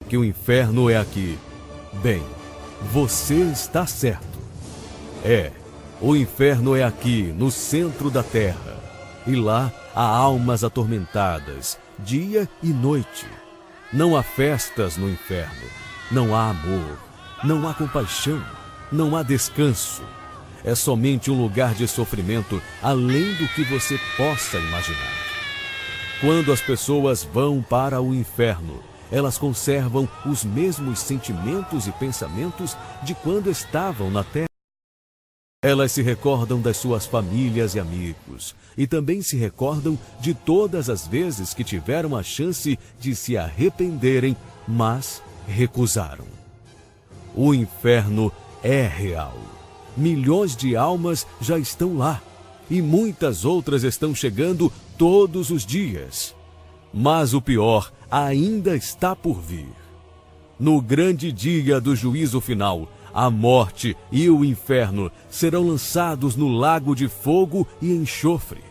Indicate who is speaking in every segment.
Speaker 1: que o inferno é aqui. Bem, você está certo. O inferno é aqui, no centro da terra. E lá há almas atormentadas, dia e noite. Não há festas no inferno, não há amor, não há compaixão, não há descanso. É somente um lugar de sofrimento além do que você possa imaginar. Quando as pessoas vão para o inferno, elas conservam os mesmos sentimentos e pensamentos de quando estavam na terra. Elas se recordam das suas famílias e amigos, e também se recordam de todas as vezes que tiveram a chance de se arrependerem, mas recusaram. O inferno é real. Milhões de almas já estão lá, e muitas outras estão chegando todos os dias. Mas o pior ainda está por vir. No grande dia do juízo final, a morte e o inferno serão lançados no lago de fogo e enxofre.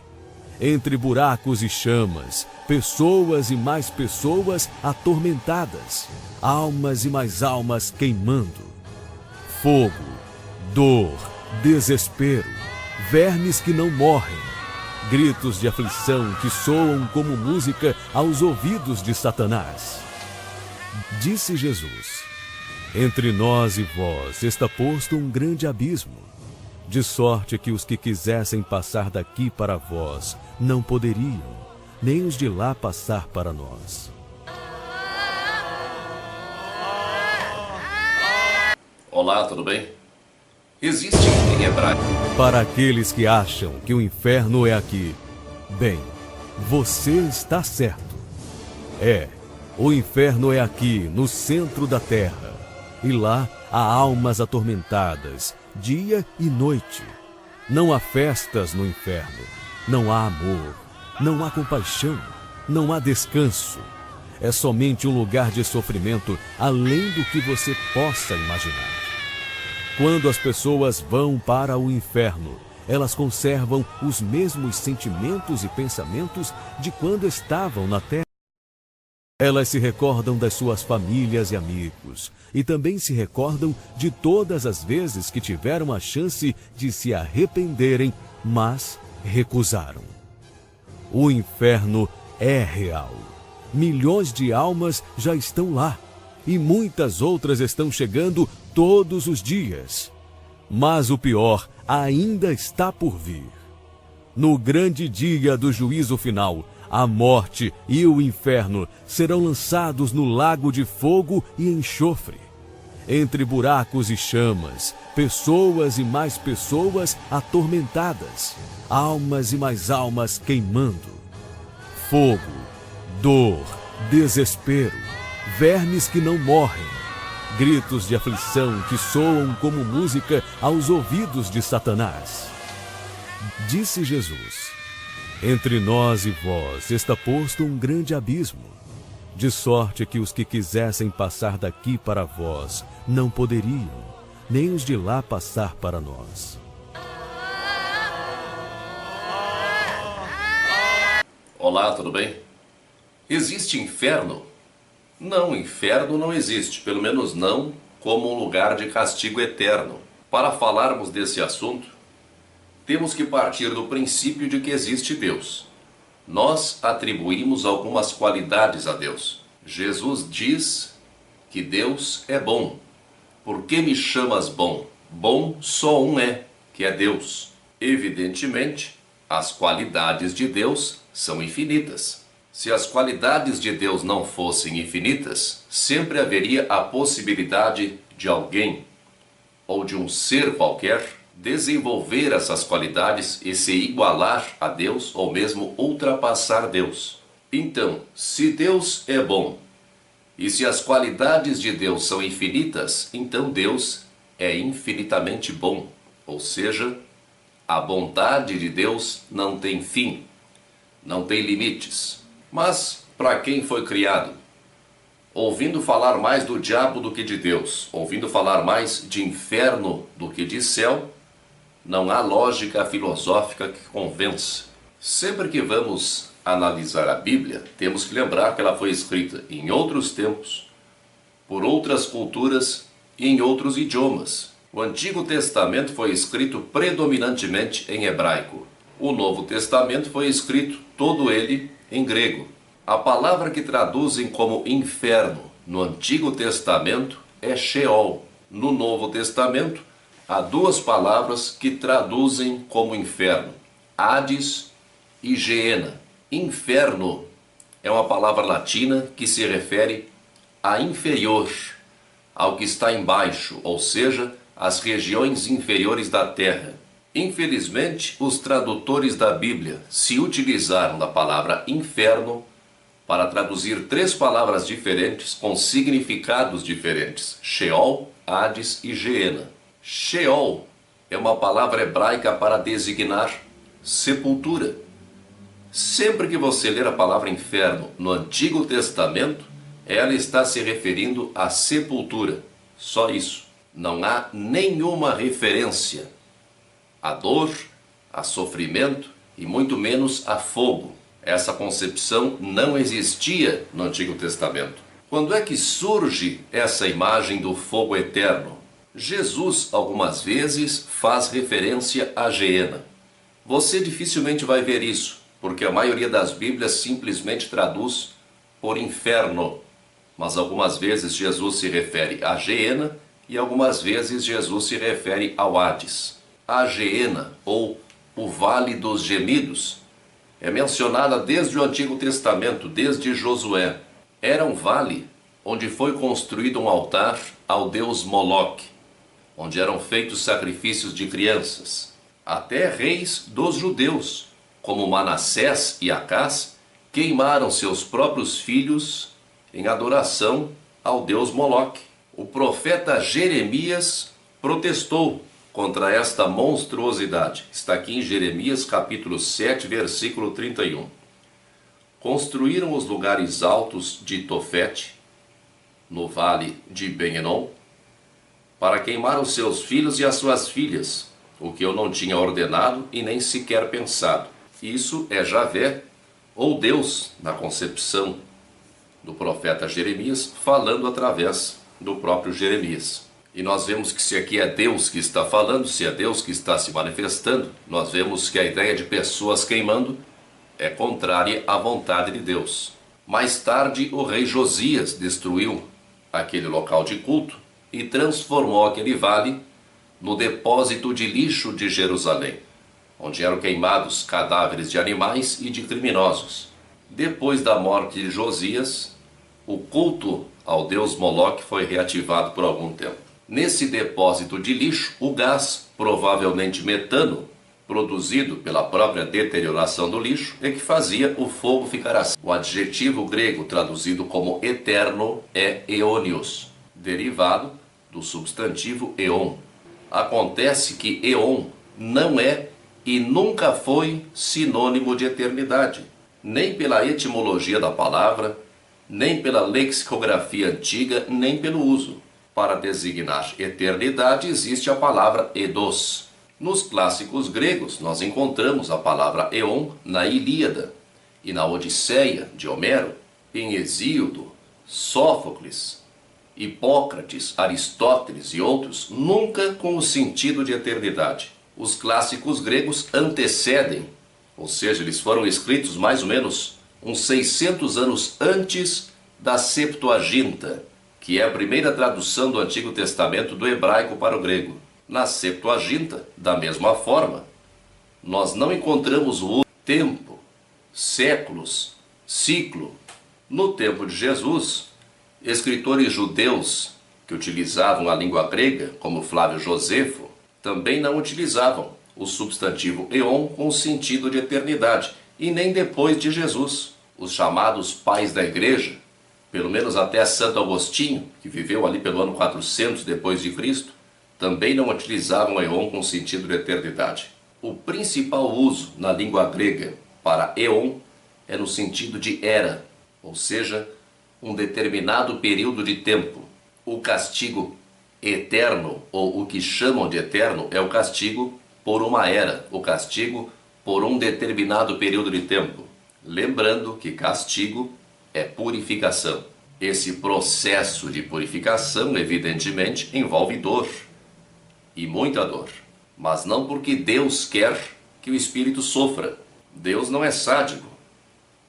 Speaker 1: Entre buracos e chamas, pessoas e mais pessoas atormentadas, almas e mais almas queimando. Fogo, dor, desespero, vermes que não morrem, gritos de aflição que soam como música aos ouvidos de Satanás. Disse Jesus: entre nós e vós está posto um grande abismo, de sorte que os que quisessem passar daqui para vós não poderiam, nem os de lá passar para nós.
Speaker 2: Olá, tudo bem? Existe em hebraico.
Speaker 1: Para aqueles que acham que o inferno é aqui, bem, você está certo. O inferno é aqui, no centro da terra. E lá há almas atormentadas, dia e noite. Não há festas no inferno, não há amor, não há compaixão, não há descanso. É somente um lugar de sofrimento além do que você possa imaginar. Quando as pessoas vão para o inferno, elas conservam os mesmos sentimentos e pensamentos de quando estavam na terra. Elas se recordam das suas famílias e amigos, e também se recordam de todas as vezes que tiveram a chance de se arrependerem, mas recusaram. O inferno é real. Milhões de almas já estão lá, e muitas outras estão chegando todos os dias. Mas o pior ainda está por vir. No grande dia do juízo final, a morte e o inferno serão lançados no lago de fogo e enxofre. Entre buracos e chamas, pessoas e mais pessoas atormentadas, almas e mais almas queimando. Fogo, dor, desespero, vermes que não morrem, gritos de aflição que soam como música aos ouvidos de Satanás. Disse Jesus: entre nós e vós está posto um grande abismo, de sorte que os que quisessem passar daqui para vós não poderiam, nem os de lá passar para nós.
Speaker 2: Olá, tudo bem? Existe inferno? Não, inferno não existe, pelo menos não como um lugar de castigo eterno. Para falarmos desse assunto, temos que partir do princípio de que existe Deus. Nós atribuímos algumas qualidades a Deus. Jesus diz que Deus é bom. Por que me chamas bom? Bom só um é, que é Deus. Evidentemente, as qualidades de Deus são infinitas. Se as qualidades de Deus não fossem infinitas, sempre haveria a possibilidade de alguém ou de um ser qualquer desenvolver essas qualidades e se igualar a Deus ou mesmo ultrapassar Deus. Então, se Deus é bom e se as qualidades de Deus são infinitas, então Deus é infinitamente bom, ou seja, a bondade de Deus não tem fim, não tem limites. Mas para quem foi criado? Ouvindo falar mais do diabo do que de Deus, ouvindo falar mais de inferno do que de céu, não há lógica filosófica que convença. Sempre que vamos analisar a Bíblia, temos que lembrar que ela foi escrita em outros tempos, por outras culturas e em outros idiomas. O Antigo Testamento foi escrito predominantemente em hebraico. O Novo Testamento foi escrito todo ele em grego. A palavra que traduzem como inferno no Antigo Testamento é Sheol. No Novo Testamento, há duas palavras que traduzem como inferno: Hades e Geena. Inferno é uma palavra latina que se refere a inferior, ao que está embaixo, ou seja, às regiões inferiores da terra. Infelizmente, os tradutores da Bíblia se utilizaram da palavra inferno para traduzir três palavras diferentes com significados diferentes: Sheol, Hades e Geena. Sheol é uma palavra hebraica para designar sepultura. Sempre que você ler a palavra inferno no Antigo Testamento, ela está se referindo à sepultura. Só isso. Não há nenhuma referência a dor, a sofrimento e muito menos a fogo. Essa concepção não existia no Antigo Testamento. Quando é que surge essa imagem do fogo eterno? Jesus, algumas vezes, faz referência a Geena. Você dificilmente vai ver isso, porque a maioria das Bíblias simplesmente traduz por inferno. Mas algumas vezes Jesus se refere a Geena e algumas vezes Jesus se refere ao Hades. A Geena, ou o Vale dos Gemidos, é mencionada desde o Antigo Testamento, desde Josué. Era um vale onde foi construído um altar ao deus Moloque, onde eram feitos sacrifícios de crianças. Até reis dos judeus, como Manassés e Acás, queimaram seus próprios filhos em adoração ao deus Moloque. O profeta Jeremias protestou contra esta monstruosidade. Está aqui em Jeremias capítulo 7, versículo 31. Construíram os lugares altos de Tofete, no vale de Ben-Enom, para queimar os seus filhos e as suas filhas, o que eu não tinha ordenado e nem sequer pensado. Isso é Javé, ou Deus, na concepção do profeta Jeremias, falando através do próprio Jeremias. E nós vemos que se aqui é Deus que está falando, se é Deus que está se manifestando, nós vemos que a ideia de pessoas queimando é contrária à vontade de Deus. Mais tarde, o rei Josias destruiu aquele local de culto e transformou aquele vale no depósito de lixo de Jerusalém, onde eram queimados cadáveres de animais e de criminosos. Depois da morte de Josias, o culto ao deus Moloque foi reativado por algum tempo. Nesse depósito de lixo, o gás, provavelmente metano, produzido pela própria deterioração do lixo, é que fazia o fogo ficar assim. O adjetivo grego traduzido como eterno é eonios, derivado do substantivo eon. Acontece que eon não é e nunca foi sinônimo de eternidade, nem pela etimologia da palavra, nem pela lexicografia antiga, nem pelo uso. Para designar eternidade existe a palavra eidos. Nos clássicos gregos nós encontramos a palavra eon na Ilíada e na Odisseia de Homero, em Hesíodo, Sófocles, Hipócrates, Aristóteles e outros, nunca com o sentido de eternidade. Os clássicos gregos antecedem, ou seja, eles foram escritos mais ou menos uns 600 anos antes da Septuaginta, que é a primeira tradução do Antigo Testamento do hebraico para o grego. Na Septuaginta, da mesma forma, nós não encontramos o tempo, séculos, ciclo. No tempo de Jesus, escritores judeus que utilizavam a língua grega, como Flávio Josefo, também não utilizavam o substantivo eon com o sentido de eternidade, e nem depois de Jesus. Os chamados pais da igreja, pelo menos até Santo Agostinho, que viveu ali pelo ano 400 depois de Cristo, também não utilizavam eon com sentido de eternidade. O principal uso na língua grega para eon é no sentido de era, ou seja, um determinado período de tempo. O castigo eterno, ou o que chamam de eterno, é o castigo por uma era, o castigo por um determinado período de tempo. Lembrando que castigo é purificação. Esse processo de purificação, evidentemente, envolve dor, e muita dor. Mas não porque Deus quer que o espírito sofra. Deus não é sádico.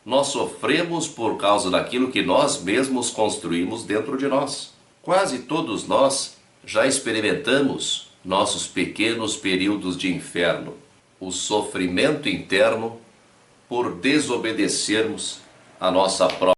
Speaker 2: Nós sofremos por causa daquilo que nós mesmos construímos dentro de nós. Quase todos nós já experimentamos nossos pequenos períodos de inferno. O sofrimento interno por desobedecermos a nossa própria